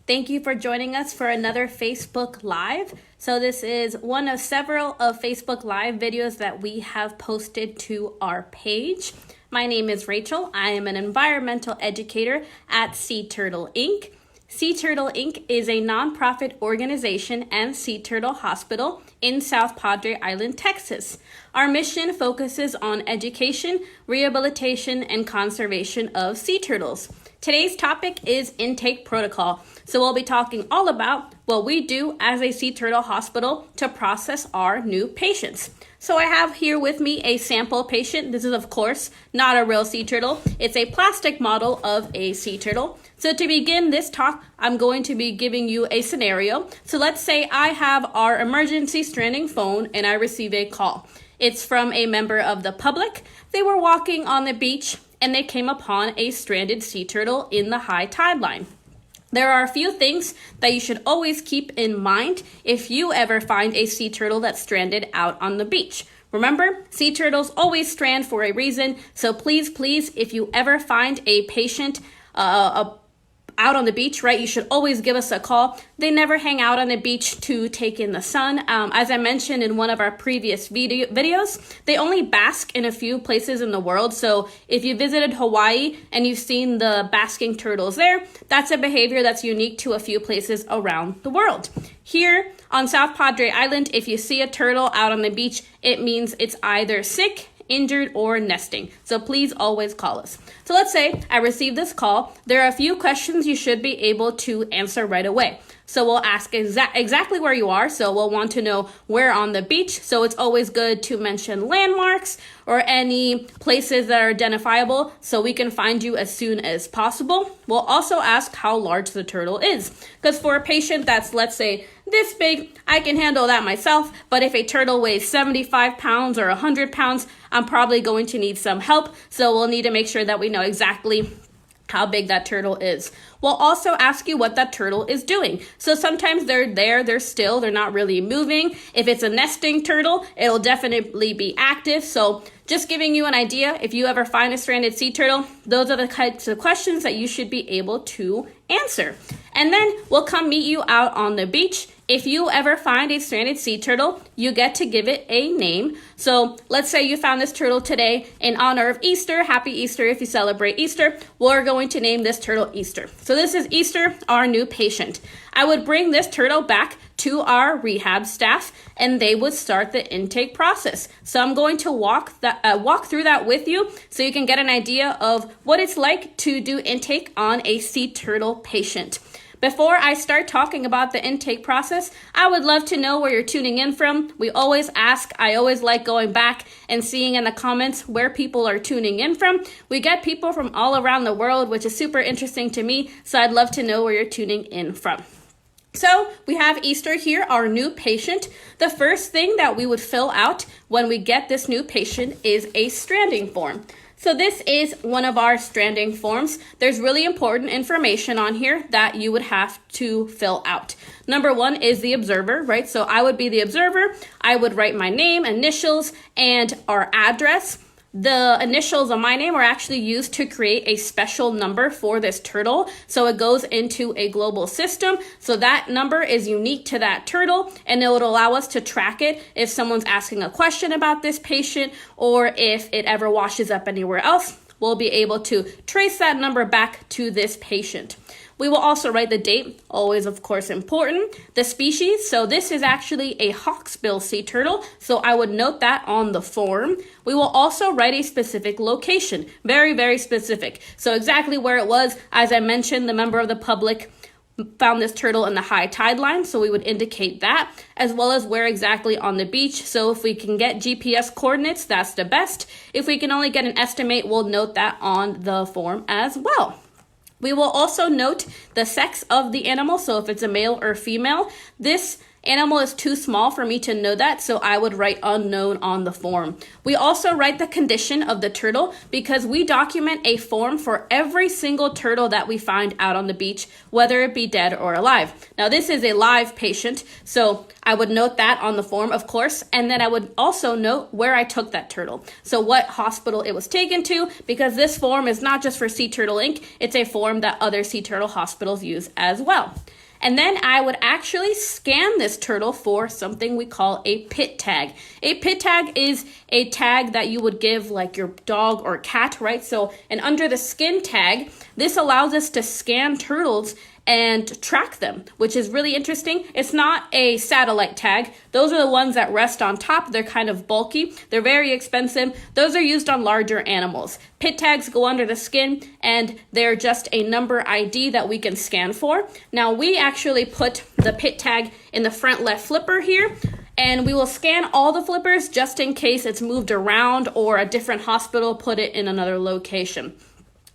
Thank you for joining us for another Facebook Live. So this is one of several of Facebook Live videos that we have posted to our page. My name is Rachel. I am an environmental educator at Sea Turtle Inc. Sea Turtle Inc. is a nonprofit organization and sea turtle hospital in South Padre Island, Texas. Our mission focuses on education, rehabilitation, and conservation of sea turtles. Today's topic is intake protocol. So we'll be talking all about what we do as a sea turtle hospital to process our new patients. So I have here with me a sample patient. This is, of course, not a real sea turtle. It's a plastic model of a sea turtle. So to begin this talk, I'm going to be giving you a scenario. So let's say I have our emergency stranding phone and I receive a call. It's from a member of the public. They were walking on the beach and they came upon a stranded sea turtle in the high tide line. There are a few things that you should always keep in mind if you ever find a sea turtle that's stranded out on the beach. Remember, sea turtles always strand for a reason, so please, if you ever find a patient out on the beach, right, you should always give us a call. They never hang out on the beach to take in the sun. As I mentioned in one of our previous videos, they only bask in a few places in the world. So if you visited Hawaii and you've seen the basking turtles there, that's a behavior that's unique to a few places around the world. Here on South Padre Island, if you see a turtle out on the beach, it means it's either sick, injured, or nesting. So please always call us. So let's say I received this call. There are a few questions you should be able to answer right away. So we'll ask exactly where you are. So we'll want to know where on the beach. So it's always good to mention landmarks or any places that are identifiable so we can find you as soon as possible. We'll also ask how large the turtle is. Because for a patient that's, let's say, this big, I can handle that myself. But if a turtle weighs 75 pounds or 100 pounds, I'm probably going to need some help. So we'll need to make sure that we know exactly how big that turtle is. We'll also ask you what that turtle is doing. So sometimes they're still, they're not really moving. If it's a nesting turtle, it'll definitely be active. So just giving you an idea, if you ever find a stranded sea turtle, those are the types of questions that you should be able to answer. And then we'll come meet you out on the beach. If you ever find a stranded sea turtle, you get to give it a name. So let's say you found this turtle today in honor of Easter. Happy Easter if you celebrate Easter. We're going to name this turtle Easter. So this is Easter, our new patient. I would bring this turtle back to our rehab staff and they would start the intake process. So I'm going to walk through that with you so you can get an idea of what it's like to do intake on a sea turtle patient. Before I start talking about the intake process, I would love to know where you're tuning in from. We always ask, I always like going back and seeing in the comments where people are tuning in from. We get people from all around the world, which is super interesting to me, so I'd love to know where you're tuning in from. So we have Easter here, our new patient. The first thing that we would fill out when we get this new patient is a stranding form. So this is one of our stranding forms. There's really important information on here that you would have to fill out. Number one is the observer, right? So I would be the observer. I would write my name, initials, and our address. The initials of my name are actually used to create a special number for this turtle. So it goes into a global system. So that number is unique to that turtle and it would allow us to track it if someone's asking a question about this patient or if it ever washes up anywhere else. We'll be able to trace that number back to this patient. We will also write the date, always of course important. The species, so this is actually a hawksbill sea turtle, so I would note that on the form. We will also write a specific location, very, very specific. So exactly where it was, as I mentioned, the member of the public found this turtle in the high tide line, so we would indicate that, as well as where exactly on the beach. So if we can get GPS coordinates, that's the best. If we can only get an estimate, we'll note that on the form as well. We will also note the sex of the animal, so if it's a male or female. This Animal is too small for me to know that, so I would write unknown on the form. We also write the condition of the turtle because we document a form for every single turtle that we find out on the beach, whether it be dead or alive. Now, this is a live patient, so I would note that on the form, of course, and then I would also note where I took that turtle. So what hospital it was taken to, because this form is not just for Sea Turtle Inc., it's a form that other sea turtle hospitals use as well. And then I would actually scan this turtle for something we call a pit tag. A pit tag is a tag that you would give like your dog or cat, right? So an under the skin tag, this allows us to scan turtles and track them, which is really interesting. It's not a satellite tag. Those are the ones that rest on top. They're kind of bulky. They're very expensive. Those are used on larger animals. Pit tags go under the skin, and they're just a number ID that we can scan for. Now, we actually put the pit tag in the front left flipper here, and we will scan all the flippers just in case it's moved around or a different hospital put it in another location.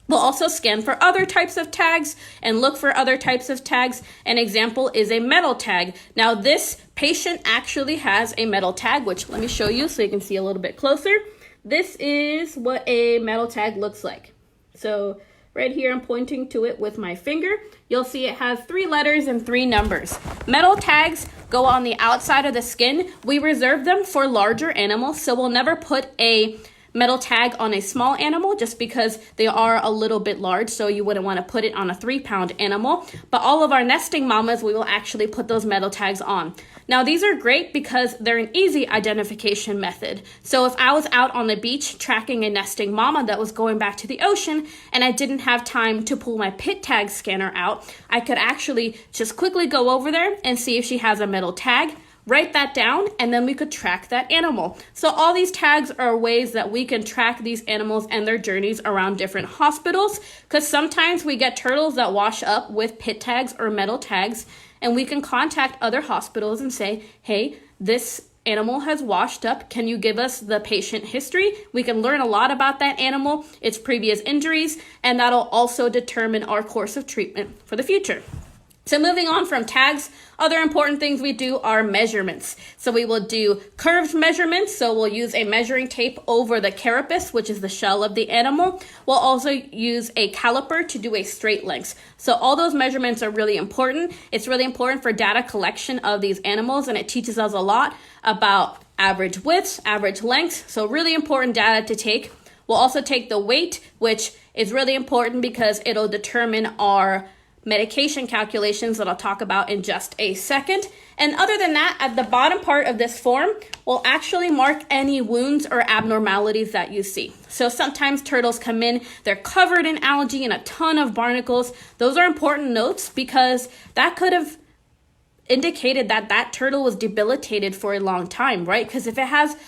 We'll also scan for other types of tags and look for other types of tags. An example is a metal tag. Now, this patient actually has a metal tag, which let me show you so you can see a little bit closer. This is what a metal tag looks like. So right here, I'm pointing to it with my finger. You'll see it has 3 letters and 3 numbers. Metal tags go on the outside of the skin. We reserve them for larger animals, so we'll never put a metal tag on a small animal just because they are a little bit large, so you wouldn't want to put it on a 3-pound animal. But all of our nesting mamas, we will actually put those metal tags on. Now, these are great because they're an easy identification method. So if I was out on the beach tracking a nesting mama that was going back to the ocean and I didn't have time to pull my pit tag scanner out, I could actually just quickly go over there and see if she has a metal tag, write that down, and then we could track that animal. So all these tags are ways that we can track these animals and their journeys around different hospitals, because sometimes we get turtles that wash up with pit tags or metal tags, and we can contact other hospitals and say, hey, this animal has washed up. Can you give us the patient history? We can learn a lot about that animal, its previous injuries, and that'll also determine our course of treatment for the future. So moving on from tags, other important things we do are measurements. So we will do curved measurements. So we'll use a measuring tape over the carapace, which is the shell of the animal. We'll also use a caliper to do a straight length. So all those measurements are really important. It's really important for data collection of these animals, and it teaches us a lot about average widths, average lengths. So really important data to take. We'll also take the weight, which is really important because it'll determine our medication calculations that I'll talk about in just a second. And other than that, at the bottom part of this form, we'll actually mark any wounds or abnormalities that you see. So sometimes turtles come in, they're covered in algae and a ton of barnacles. Those are important notes because that could have indicated that that turtle was debilitated for a long time, right? Because if it has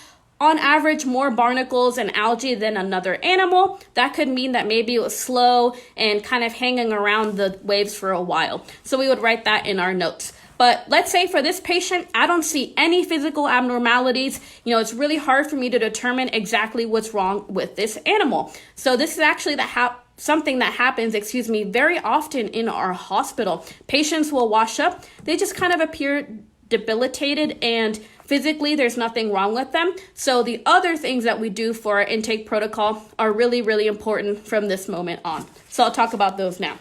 on average more barnacles and algae than another animal, that could mean that maybe it was slow and kind of hanging around the waves for a while. So we would write that in our notes. But let's say for this patient, I don't see any physical abnormalities. It's really hard for me to determine exactly what's wrong with this animal. So this is actually something that happens, very often in our hospital. Patients will wash up. They just kind of appear debilitated, and physically there's nothing wrong with them. So the other things that we do for our intake protocol are really, really important from this moment on. So I'll talk about those now.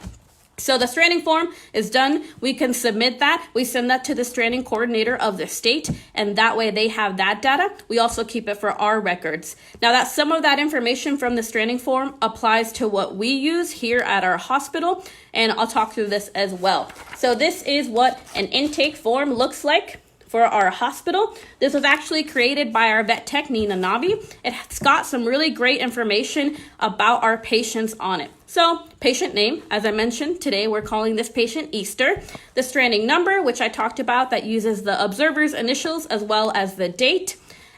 So the stranding form is done. We can submit that. We send that to the stranding coordinator of the state, and that way they have that data. We also keep it for our records. Now that some of that information from the stranding form applies to what we use here at our hospital, and I'll talk through this as well. So this is what an intake form looks like for our hospital. This was actually created by our vet tech, Nina Nabi. It's got some really great information about our patients on it. So patient name, as I mentioned, today we're calling this patient Easter. The stranding number, which I talked about, that uses the observer's initials as well as the date.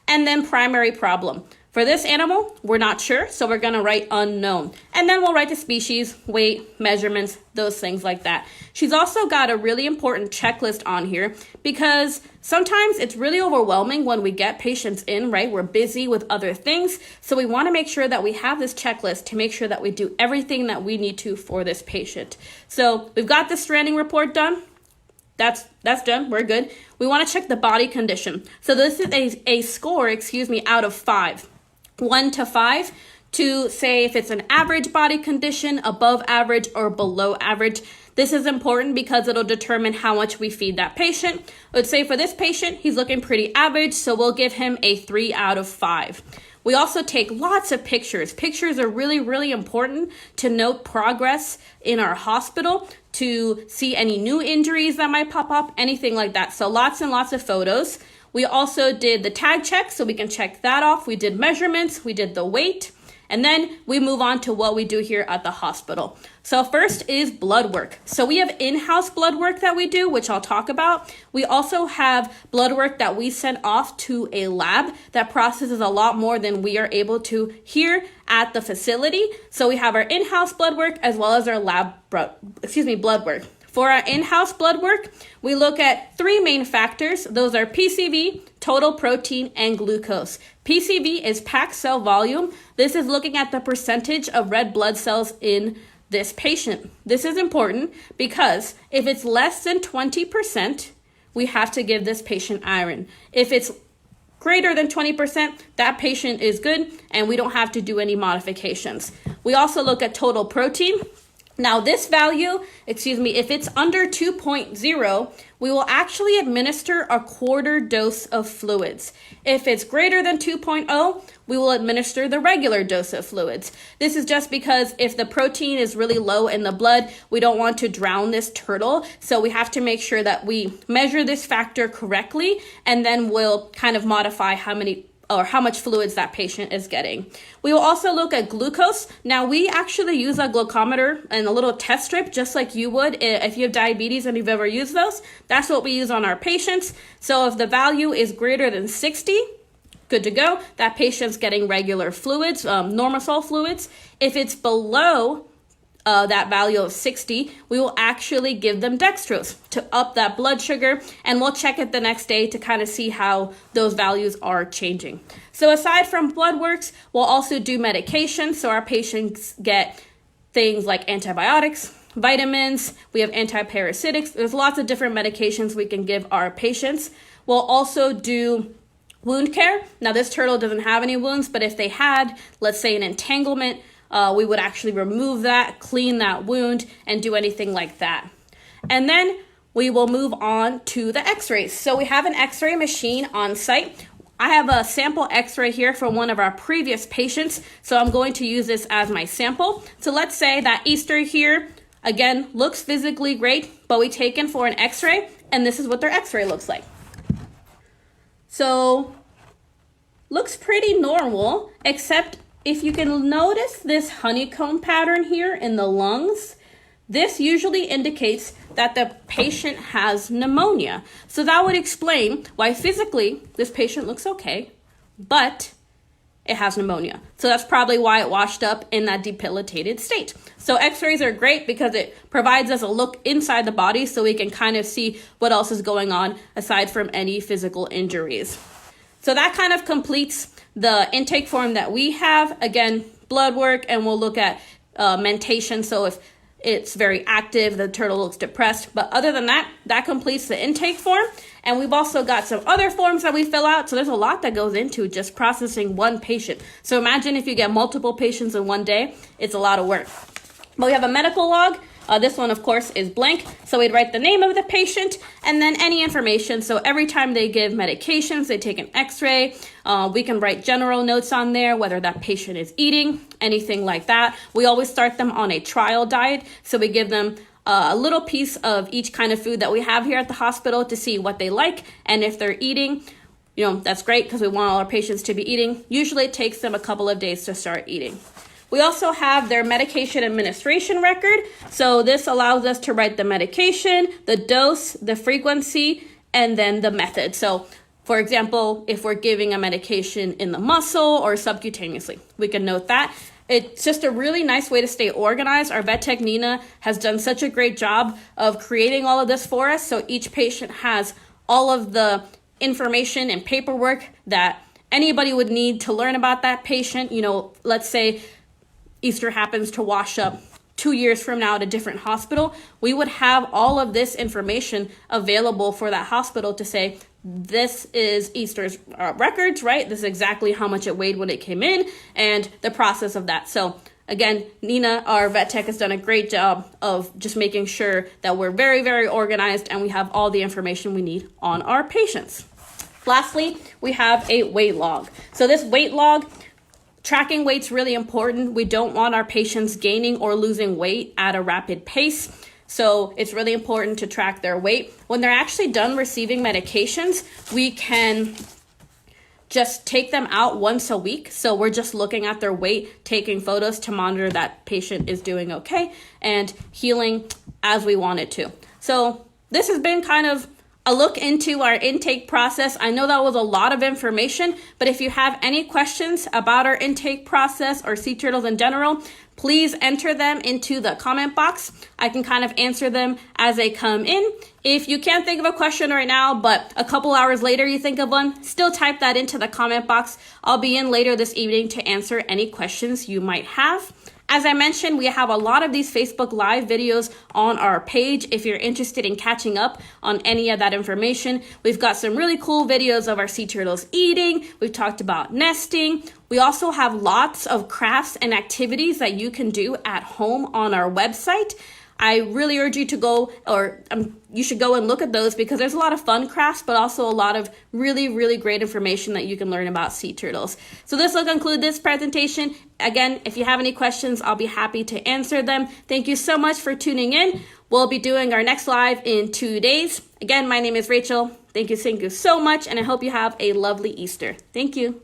And then primary problem. For this animal, we're not sure, so we're going to write unknown. And then we'll write the species, weight, measurements, those things like that. She's also got a really important checklist on here because sometimes it's really overwhelming when we get patients in, right? We're busy with other things, so we want to make sure that we have this checklist to make sure that we do everything that we need to for this patient. So we've got the stranding report done. that's done. We're good. We want to check the body condition. So this is a score, out of 5. 1 to 5 to say if it's an average body condition, above average, or below average. This is important because it'll determine how much we feed that patient. Let's say for this patient, he's looking pretty average, so we'll give him a 3 out of 5. We also take lots of pictures. Pictures are really, really important to note progress in our hospital, to see any new injuries that might pop up, anything like that. So lots and lots of photos. We also did the tag check, so we can check that off. We did measurements, we did the weight, and then we move on to what we do here at the hospital. So first is blood work. So we have in-house blood work that we do, which I'll talk about. We also have blood work that we send off to a lab that processes a lot more than we are able to here at the facility. So we have our in-house blood work as well as our blood work. For our in-house blood work, we look at 3 main factors. Those are PCV, total protein, and glucose. PCV is packed cell volume. This is looking at the percentage of red blood cells in this patient. This is important because if it's less than 20%, we have to give this patient iron. If it's greater than 20%, that patient is good and we don't have to do any modifications. We also look at total protein. Now this value, if it's under 2.0, we will actually administer a quarter dose of fluids. If it's greater than 2.0, we will administer the regular dose of fluids. This is just because if the protein is really low in the blood, we don't want to drown this turtle. So we have to make sure that we measure this factor correctly, and then we'll kind of modify how much fluids that patient is getting. We will also look at glucose. Now we actually use a glucometer and a little test strip just like you would if you have diabetes and you've ever used those. That's what we use on our patients. So if the value is greater than 60, good to go. That patient's getting regular fluids, Normosul fluids. If it's below that value of 60, we will actually give them dextrose to up that blood sugar, and we'll check it the next day to kind of see how those values are changing. So aside from blood works, we'll also do medication. So our patients get things like antibiotics, vitamins, we have antiparasitics. There's lots of different medications we can give our patients. We'll also do wound care. Now this turtle doesn't have any wounds, but if they had, let's say, an entanglement, we would actually remove that, clean that wound, and do anything like that. And then we will move on to the x-rays. So we have an x-ray machine on site. I have a sample x-ray here from one of our previous patients, so I'm going to use this as my sample. So let's say that Easter here, again, looks physically great, but we take in for an x-ray, and this is what their x-ray looks like. So, looks pretty normal, except if you can notice this honeycomb pattern here in the lungs, this usually indicates that the patient has pneumonia. So that would explain why physically this patient looks okay, but it has pneumonia. So that's probably why it washed up in that debilitated state. So x-rays are great because it provides us a look inside the body so we can kind of see what else is going on aside from any physical injuries. So that kind of completes the intake form that we have. Again, blood work, and we'll look at mentation. So if it's very active, the turtle looks depressed. But other than that, that completes the intake form. And we've also got some other forms that we fill out. So there's a lot that goes into just processing one patient. So imagine if you get multiple patients in one day, it's a lot of work. But we have a medical log. This one, of course, is blank. So we'd write the name of the patient and then any information. So every time they give medications, they take an x-ray. We can write general notes on there, whether that patient is eating, anything like that. We always start them on a trial diet. So we give them a little piece of each kind of food that we have here at the hospital to see what they like. And if they're eating, that's great because we want all our patients to be eating. Usually it takes them a couple of days to start eating. We also have their medication administration record. So this allows us to write the medication, the dose, the frequency, and then the method. So for example, if we're giving a medication in the muscle or subcutaneously, we can note that. It's just a really nice way to stay organized. Our vet tech, Nina, has done such a great job of creating all of this for us. So each patient has all of the information and paperwork that anybody would need to learn about that patient. Let's say Easter happens to wash up 2 years from now at a different hospital, we would have all of this information available for that hospital to say, this is Easter's records, right? This is exactly how much it weighed when it came in and the process of that. So again, Nina, our vet tech, has done a great job of just making sure that we're very, very organized and we have all the information we need on our patients. Lastly, we have a weight log. So this weight log, tracking weight's really important. We don't want our patients gaining or losing weight at a rapid pace. So it's really important to track their weight. When they're actually done receiving medications, we can just take them out once a week. So we're just looking at their weight, taking photos to monitor that patient is doing okay and healing as we want it to. So this has been kind of a look into our intake process. I know that was a lot of information, but if you have any questions about our intake process or sea turtles in general, please enter them into the comment box. I can kind of answer them as they come in. If you can't think of a question right now, but a couple hours later you think of one, still type that into the comment box. I'll be in later this evening to answer any questions you might have. As I mentioned, we have a lot of these Facebook Live videos on our page if you're interested in catching up on any of that information. We've got some really cool videos of our sea turtles eating. We've talked about nesting. We also have lots of crafts and activities that you can do at home on our website. I really urge you to go, you should go and look at those because there's a lot of fun crafts, but also a lot of really, really great information that you can learn about sea turtles. So this will conclude this presentation. Again, if you have any questions, I'll be happy to answer them. Thank you so much for tuning in. We'll be doing our next live in 2 days. Again, my name is Rachel. Thank you so much, and I hope you have a lovely Easter. Thank you.